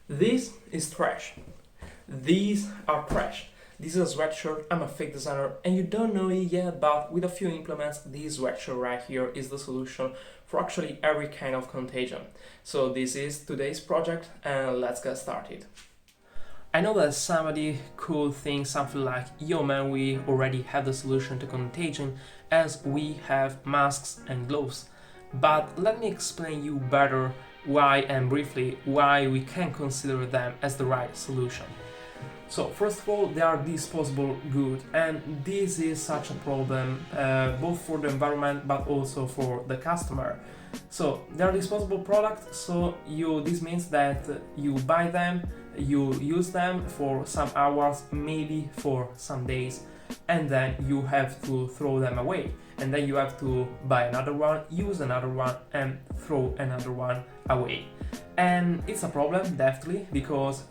This is trash. These are trash. This is a sweatshirt, I'm a fake designer and you don't know it yet, but with a few implements, this sweatshirt right here is the solution for actually every kind of contagion. So this is today's project and let's get started. I know that somebody could think something like, yo man, we already have the solution to contagion as we have masks and gloves. But let me explain you better why and briefly why we can consider them as the right solution. So first of all, they are disposable goods, and this is such a problem both for the environment but also for the customer. So they are disposable products, so this means that you buy them, you use them for some hours, maybe for some days, and then you have to throw them away. And then you have to buy another one, use another one, and throw another one away. And it's a problem, definitely, because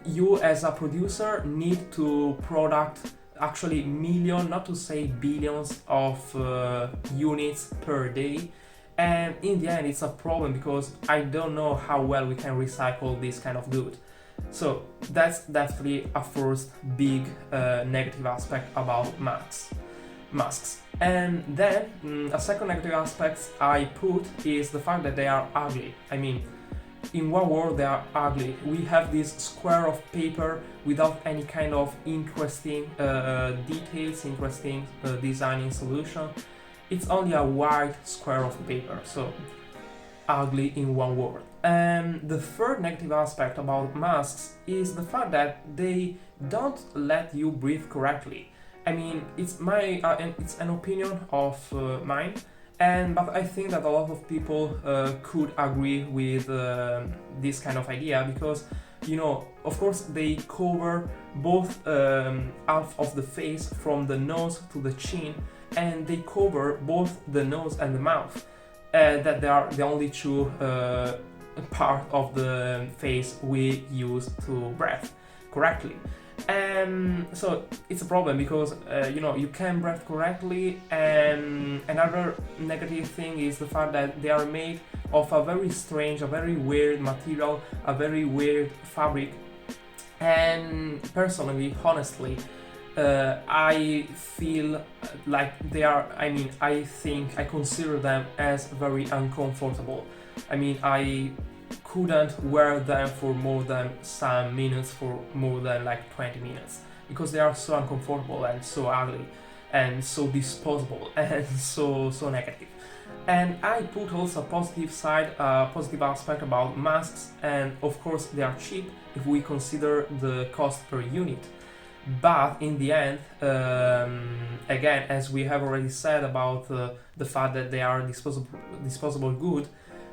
you as a producer need to product actually millions, not to say billions of units per day. And in the end, it's a problem because I don't know how well we can recycle this kind of good. So that's definitely a first big negative aspect about masks. And then a second negative aspect I put is the fact that they are ugly. I mean, in one word, they are ugly. We have this square of paper without any kind of interesting details, interesting designing solution. It's only a white square of paper, so ugly in one word. And the third negative aspect about masks is the fact that they don't let you breathe correctly. I mean, it's an opinion of mine, but I think that a lot of people could agree with this kind of idea because, of course, they cover both half of the face from the nose to the chin, and they cover both the nose and the mouth. That they are the only two part of the face we use to breathe correctly. So it's a problem because you can breathe correctly, and another negative thing is the fact that they are made of a very strange, a very weird material, a very weird fabric. And personally, honestly, I feel like they are, I consider them as very uncomfortable. I mean, I couldn't wear them for more than some minutes, for more than like 20 minutes, because they are so uncomfortable and so ugly and so disposable and so negative. And I put also a positive side, positive aspect about masks, and of course they are cheap if we consider the cost per unit. But in the end, again, as we have already said about the fact that they are disposable good,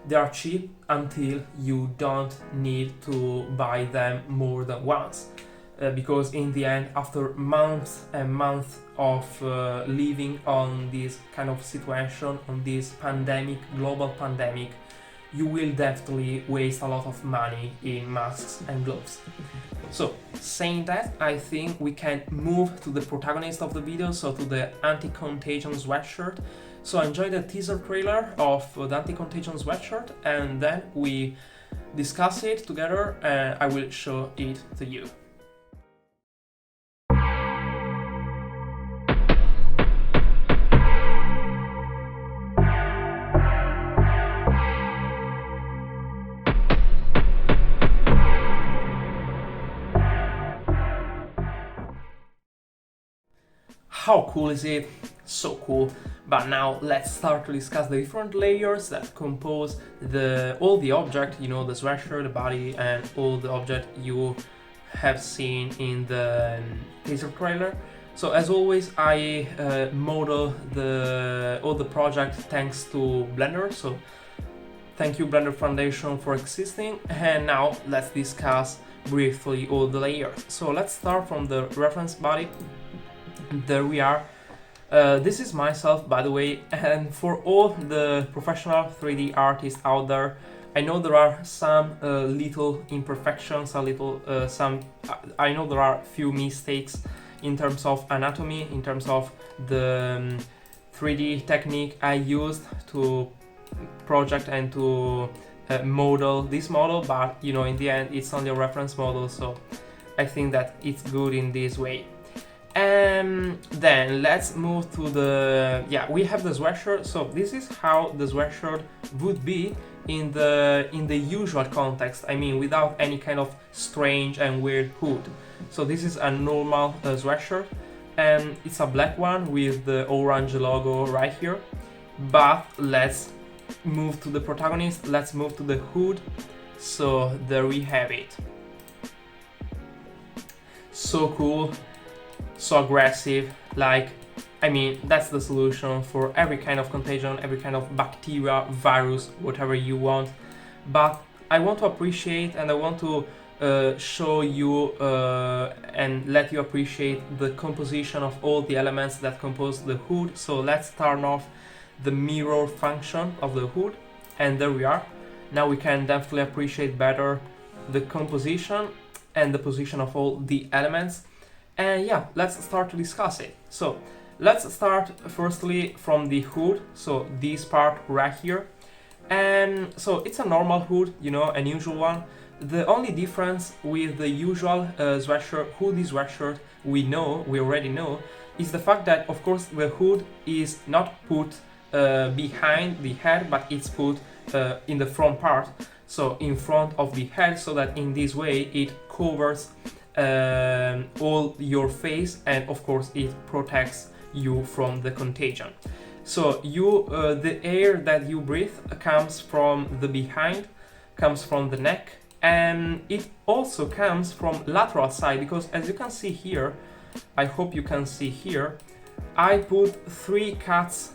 they are cheap until you don't need to buy them more than once. Because in the end, after months and months of living on this kind of situation, on this global pandemic, you will definitely waste a lot of money in masks and gloves. So, saying that, I think we can move to the protagonist of the video, so to the anti-contagion sweatshirt. So enjoy the teaser trailer of the anti-contagion sweatshirt, and then we discuss it together and I will show it to you. How cool is it? So cool. But now let's start to discuss the different layers that compose all the object, the sweatshirt, the body, and all the object you have seen in the teaser trailer. So as always, I model all the project thanks to Blender. So thank you, Blender Foundation, for existing. And now let's discuss briefly all the layers. So let's start from the reference body. There we are. This is myself, by the way, and for all the professional 3D artists out there, I know there are some little imperfections, I know there are few mistakes in terms of anatomy, in terms of the 3D technique I used to project and to model, this model, but you know, in the end it's only a reference model, so I think that it's good in this way. And then let's move to the, yeah, we have the sweatshirt. So this is how the sweatshirt would be in the usual context, I mean without any kind of strange and weird hood. So this is a normal sweatshirt, and it's a black one with the orange logo right here. But let's move to the protagonist, let's move to the hood. So there we have it. So cool, so aggressive, like, I mean, that's the solution for every kind of contagion, every kind of bacteria, virus, whatever you want. But I want to appreciate, and I want to show you and let you appreciate the composition of all the elements that compose the hood. So let's turn off the mirror function of the hood, and there we are. Now we can definitely appreciate better the composition and the position of all the elements. And yeah, let's start to discuss it. So let's start firstly from the hood, so this part right here. And so it's a normal hood, you know, an usual one. The only difference with the usual sweatshirt, hoodie sweatshirt we already know, is the fact that of course the hood is not put behind the head, but it's put in the front part, so in front of the head, so that in this way it covers all your face, and of course it protects you from the contagion. So the air that you breathe comes from the behind, comes from the neck, and it also comes from lateral side, because as you can see here, I hope you can see here, I put 3 cuts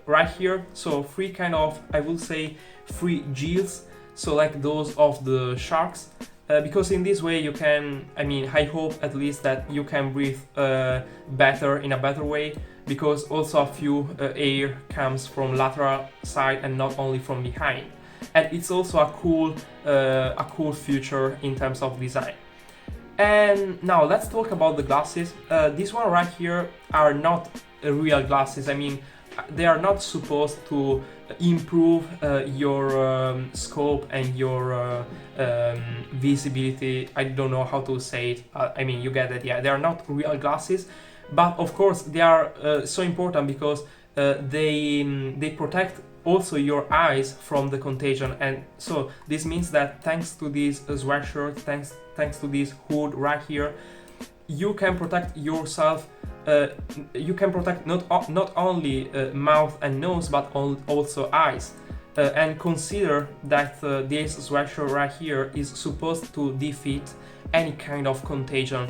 right here, so 3 kind of, I will say, 3 gills, so like those of the sharks, because in this way you can, I mean, I hope at least that you can breathe better, in a better way, because also a few air comes from lateral side and not only from behind. And it's also a cool feature in terms of design. And now let's talk about the glasses. This one right here are not real glasses. I mean, they are not supposed to improve your scope and your visibility. I don't know how to say it. I mean, you get it. Yeah, they are not real glasses, but of course they are so important because they protect also your eyes from the contagion. And so this means that thanks to this sweatshirt, thanks to this hood right here, you can protect yourself. You can protect not only mouth and nose, but also eyes. And consider that this sweatshirt right here is supposed to defeat any kind of contagion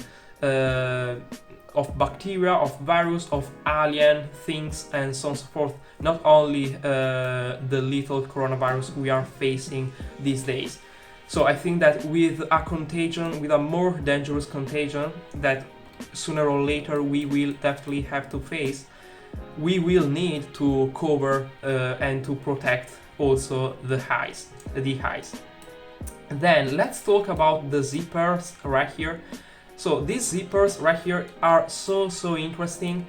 of bacteria, of virus, of alien things, and so on and so forth. Not only the little coronavirus we are facing these days. So I think that with a contagion, with a more dangerous contagion that sooner or later we will definitely have to face, we will need to cover and to protect also the eyes. Then let's talk about the zippers right here. So these zippers right here are so interesting,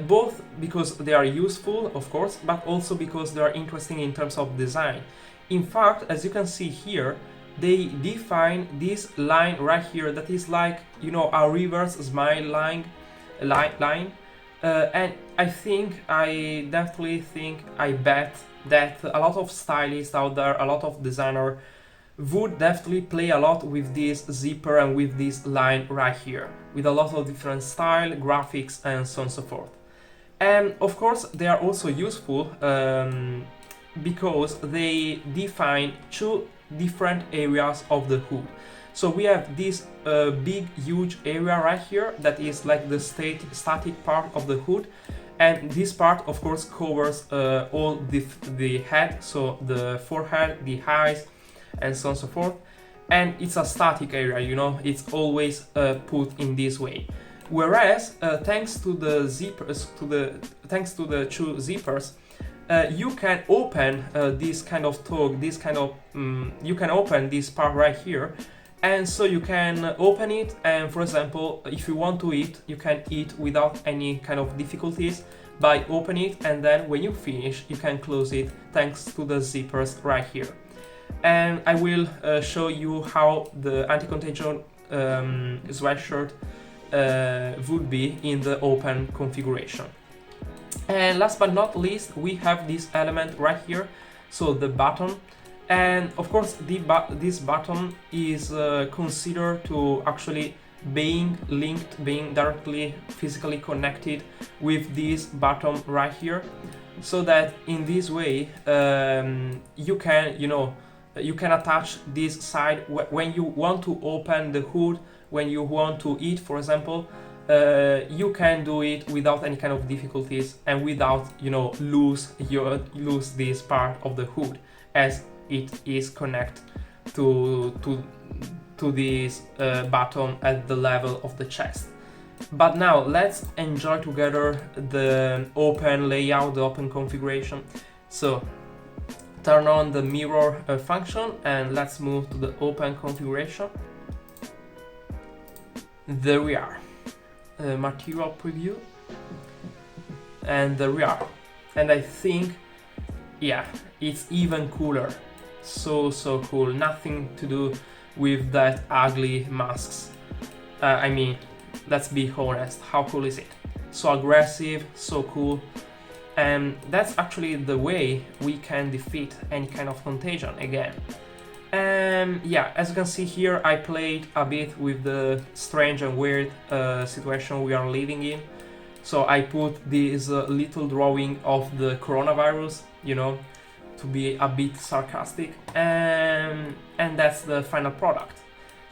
both because they are useful, of course, but also because they are interesting in terms of design. In fact, as you can see here, they define this line right here that is like, you know, a reverse smile line. And I definitely think, I bet that a lot of stylists out there, a lot of designers would definitely play a lot with this zipper and with this line right here, with a lot of different style, graphics, and so on and so forth. And of course they are also useful because they define 2 different areas of the hood. So we have this big huge area right here that is like the static part of the hood, and this part of course covers all the head, so the forehead, the eyes, and so on and so forth. And it's a static area, you know, it's always put in this way. Whereas thanks to the zippers, thanks to the 2 zippers, you can open this kind of tog, this kind of you can open this part right here, and so you can open it, and for example, if you want to eat, you can eat without any kind of difficulties by opening it, and then when you finish, you can close it thanks to the zippers right here. and I will show you how the anti-contagion sweatshirt would be in the open configuration. And last but not least, we have this element right here, so the button. And of course, this button is considered to actually being linked, being directly physically connected with this button right here, so that in this way you can, you can attach this side when you want to open the hood, when you want to eat, for example. You can do it without any kind of difficulties and without, lose this part of the hood, as it is connected to this button at the level of the chest. But now let's enjoy together the open layout, the open configuration. So turn on the mirror function and let's move to the open configuration. There we are. Material preview, and there we are. And I think, yeah, it's even cooler. So cool. Nothing to do with that ugly masks. I mean, let's be honest, how cool is it? So aggressive, so cool. And that's actually the way we can defeat any kind of contagion again. Yeah, as you can see here, I played a bit with the strange and weird situation we are living in. So I put this little drawing of the coronavirus, to be a bit sarcastic, and that's the final product.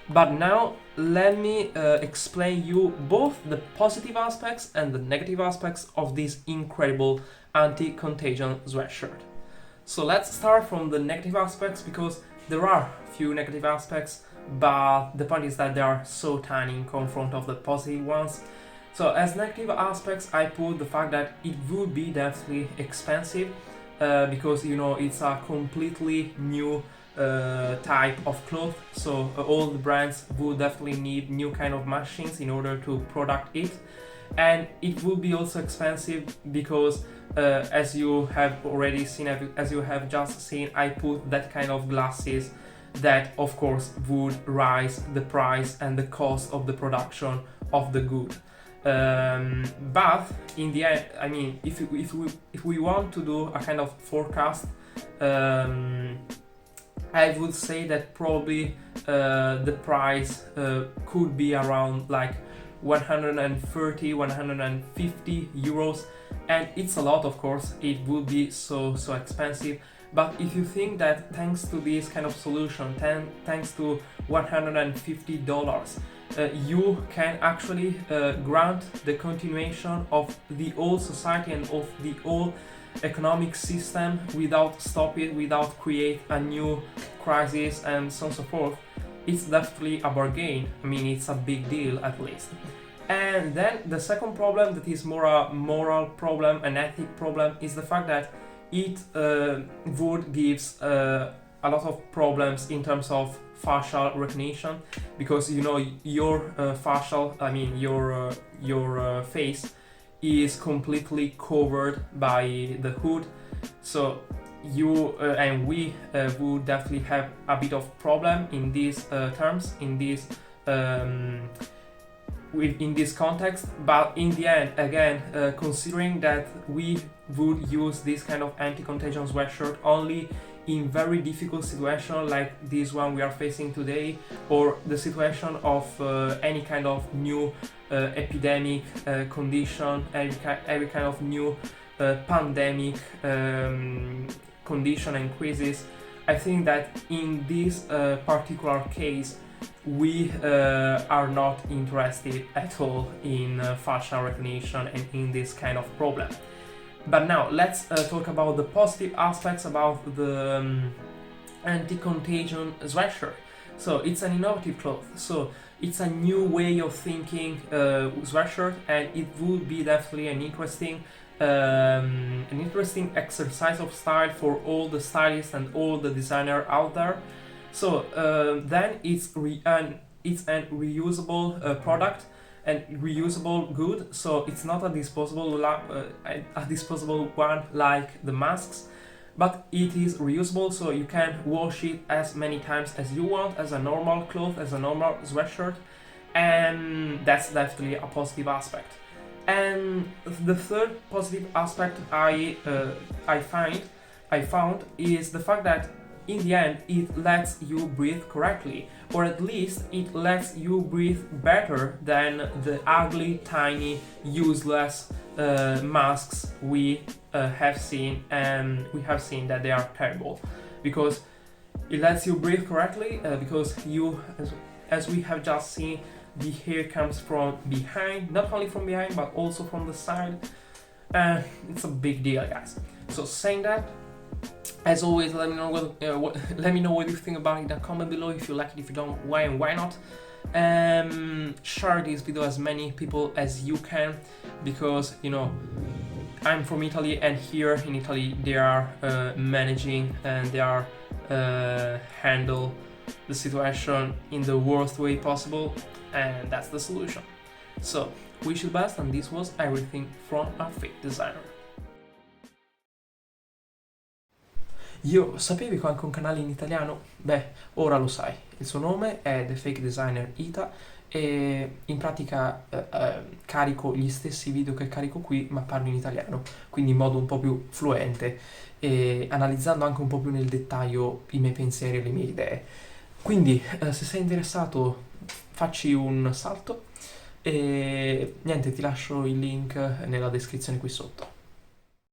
But now let me explain you both the positive aspects and the negative aspects of this incredible anti-contagion sweatshirt. So let's start from the negative aspects, because there are few negative aspects, but the point is that they are so tiny in front of the positive ones. So as negative aspects, I put the fact that it would be definitely expensive, because it's a completely new type of cloth. So all the brands would definitely need new kind of machines in order to product it, and it will be also expensive because as you have already seen, as you have just seen, I put that kind of glasses that of course would rise the price and the cost of the production of the good. But in the end, I mean, if we want to do a kind of forecast, I would say that probably the price could be around like 130, 150 euros, and it's a lot, of course. It would be so expensive. But if you think that thanks to this kind of solution, thanks to $150, you can actually grant the continuation of the old society and of the old economic system without stop it, without create a new crisis and so on and so forth, it's definitely a bargain. I mean, it's a big deal at least. And then the second problem, that is more a moral problem, an ethic problem, is the fact that it would gives a lot of problems in terms of facial recognition, because your facial, I mean your face is completely covered by the hood. So you and we would definitely have a bit of problem in these terms, in this in this context. But in the end, again, considering that we would use this kind of anti-contagion sweatshirt only in very difficult situation like this one we are facing today, or the situation of any kind of new epidemic condition, every kind of new pandemic condition and crisis, I think that in this particular case we are not interested at all in facial recognition and in this kind of problem. But now let's talk about the positive aspects about the anti-contagion sweatshirt. So it's an innovative cloth, so it's a new way of thinking sweatshirt, and it would be definitely an interesting exercise of style for all the stylists and all the designers out there. So then it's an reusable product and reusable good, so it's not a disposable one like the masks, but it is reusable, so you can wash it as many times as you want, as a normal cloth, as a normal sweatshirt, and that's definitely a positive aspect. And the third positive aspect I found is the fact that in the end it lets you breathe correctly, or at least it lets you breathe better than the ugly, tiny, useless masks we have seen, and we have seen that they are terrible, because it lets you breathe correctly, because you, as we have just seen, the hair comes from behind, not only from behind but also from the side. It's a big deal, guys. So saying that, as always, let me know what you think about it in the comment below. If you like it, if you don't, why and why not. Share this video as many people as you can, because I'm from Italy, and here in Italy they are managing and they are handle the situation in the worst way possible, and that's the solution. So wish you the best, and this was everything from a fake designer. Io sapevi che ho anche un canale in italiano? Beh, ora lo sai. Il suo nome è The Fake Designer Ita, e in pratica carico gli stessi video che carico qui, ma parlo in italiano, quindi in modo un po' più fluente e analizzando anche un po' più nel dettaglio i miei pensieri e le mie idee. Quindi se sei interessato, facci un salto e niente, ti lascio il link nella descrizione qui sotto.